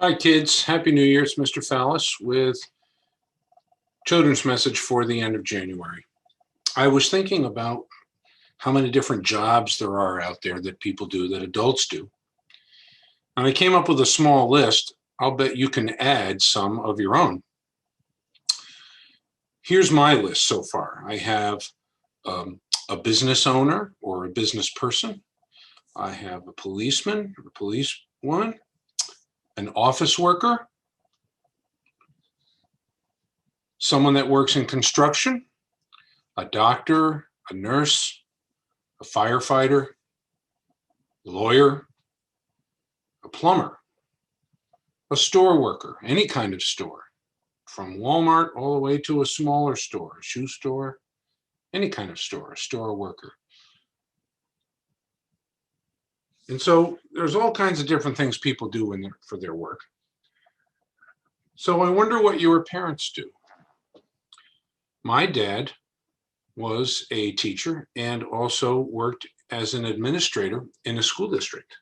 Hi, kids. Happy New Year. It's Mr. Fallis with children's message for the end of January. I was thinking about how many different jobs there are out there that people do, that adults do. And I came up with a small list. I'll bet you can add some of your own. Here's my list so far. I have a business owner or a business person. I have a policeman or policewoman, an office worker, someone that works in construction, a doctor, a nurse, a firefighter, a lawyer, a plumber, a store worker, any kind of store, from Walmart all the way to a smaller store, a shoe store, any kind of store, a store worker. And so there's all kinds of different things people do for their work. So I wonder what your parents do. My dad was a teacher and also worked as an administrator in a school district.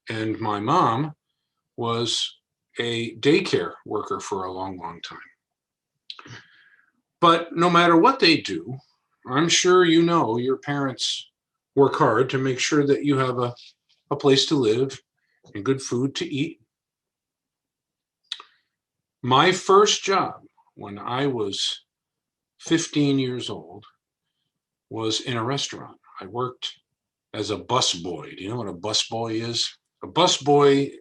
And my mom was a daycare worker for a long, long time. But no matter what they do, I'm sure you know your parents work hard to make sure that you have a place to live and good food to eat. My first job when I was 15 years old was in a restaurant. I worked as a busboy. Do you know what a busboy is? A busboy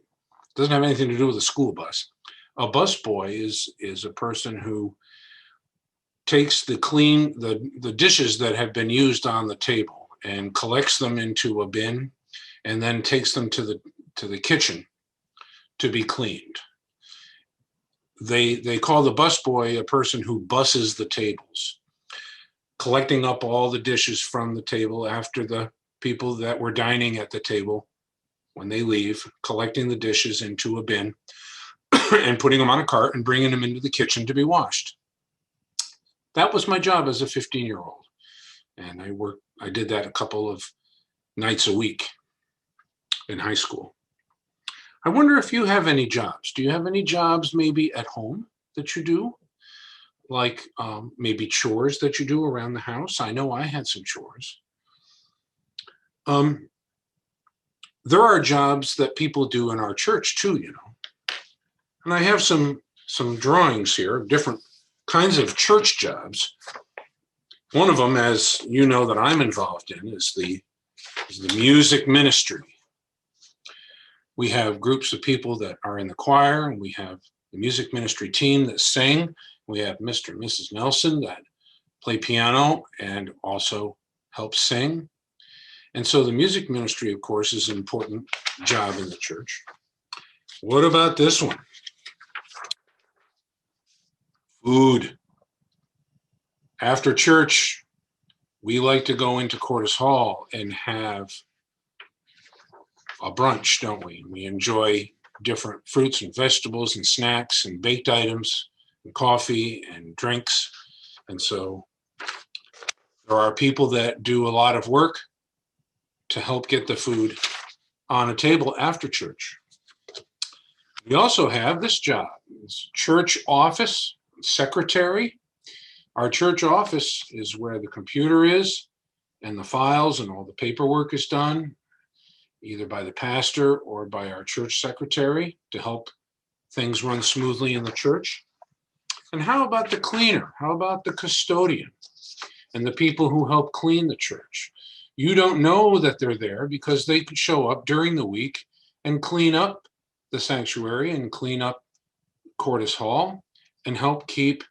doesn't have anything to do with a school bus. A busboy is a person who takes the dishes that have been used on the table and collects them into a bin and then takes them to the kitchen to be cleaned. They call the busboy a person who busses the tables, collecting up all the dishes from the table after the people that were dining at the table, when they leave, collecting the dishes into a bin and putting them on a cart and bringing them into the kitchen to be washed. That was my job as a 15-year-old. And I did that a couple of nights a week in high school. I wonder if you have any jobs. Do you have any jobs maybe at home that you do? Like maybe chores that you do around the house? I know I had some chores. There are jobs that people do in our church too, you know. And I have some drawings here of different kinds of church jobs. One of them, as you know, that I'm involved in is the music ministry. We have groups of people that are in the choir, and we have the music ministry team that sing. We have Mr. and Mrs. Nelson that play piano and also help sing. And so the music ministry, of course, is an important job in the church. What about this one? Food. After church, we like to go into Cordes Hall and have a brunch, don't we? We enjoy different fruits and vegetables and snacks and baked items and coffee and drinks. And so there are people that do a lot of work to help get the food on a table after church. We also have this job, it's church office secretary. Our church office is where the computer is and the files and all the paperwork is done, either by the pastor or by our church secretary to help things run smoothly in the church. And how about the cleaner? How about the custodian and the people who help clean the church? You don't know that they're there because they could show up during the week and clean up the sanctuary and clean up Cordes Hall and help keep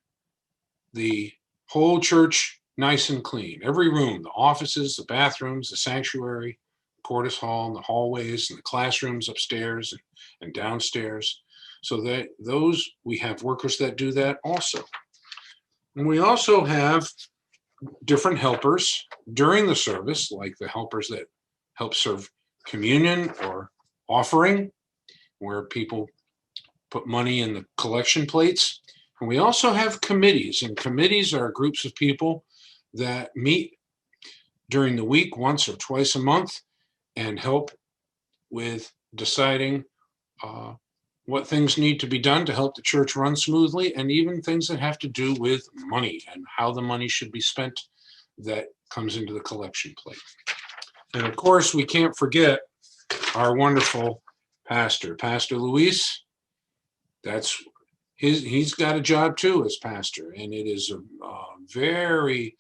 the whole church nice and clean. Every room, the offices, the bathrooms, the sanctuary, Cordes Hall, and the hallways and the classrooms upstairs and downstairs. So that we have workers that do that also. And we also have different helpers during the service, like the helpers that help serve communion or offering, where people put money in the collection plates. And we also have committees, and committees are groups of people that meet during the week once or twice a month and help with deciding what things need to be done to help the church run smoothly, and even things that have to do with money and how the money should be spent that comes into the collection plate. And of course, we can't forget our wonderful pastor, Pastor Luis. He's got a job too as pastor, and it is a very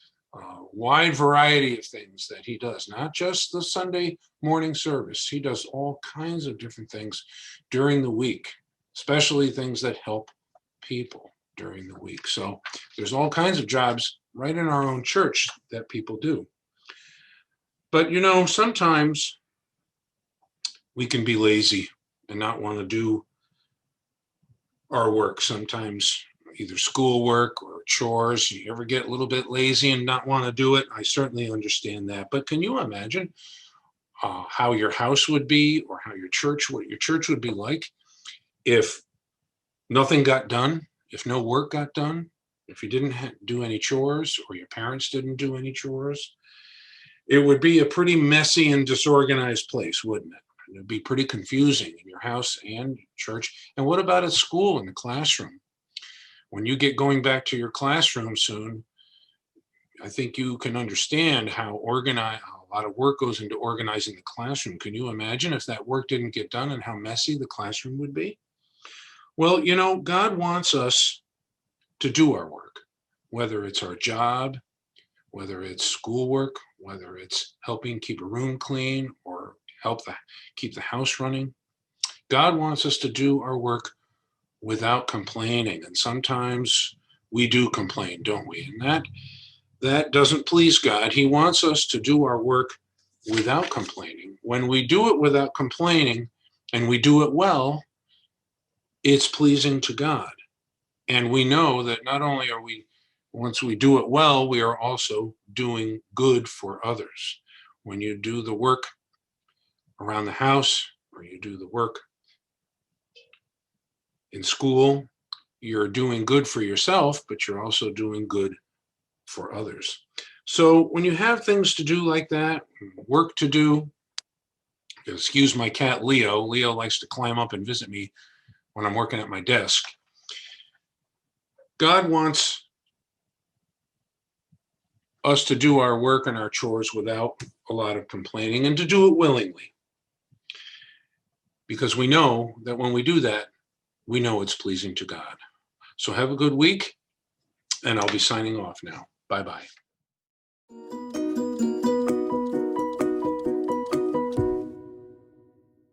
wide variety of things that he does, not just the Sunday morning service. He does all kinds of different things during the week, especially things that help people during the week. So there's all kinds of jobs right in our own church that people do. But you know, sometimes we can be lazy and not want to do our work. Sometimes either schoolwork or chores, you ever get a little bit lazy and not want to do it? I certainly understand that. But can you imagine how your house would be, or how what your church would be like if nothing got done, if no work got done, if you didn't do any chores, or your parents didn't do any chores? It would be a pretty messy and disorganized place, wouldn't it? It would be pretty confusing in your house and church. And what about at school, in the classroom? When you get going back to your classroom soon, I think you can understand how a lot of work goes into organizing the classroom. Can you imagine if that work didn't get done and how messy the classroom would be? Well, you know, God wants us to do our work, whether it's our job, whether it's schoolwork, whether it's helping keep a room clean or keep the house running. God wants us to do our work without complaining. And sometimes we do complain, don't we? And that doesn't please God. He wants us to do our work without complaining. When we do it without complaining and we do it well, it's pleasing to God. And we know that not only once we do it well, we are also doing good for others. When you do the work around the house, or you do the work in school, you're doing good for yourself, but you're also doing good for others. So when you have things to do like that, work to do, excuse my cat Leo. Leo likes to climb up and visit me when I'm working at my desk. God wants us to do our work and our chores without a lot of complaining, and to do it willingly. Because we know that when we do that, we know it's pleasing to God. So have a good week, and I'll be signing off now. Bye-bye.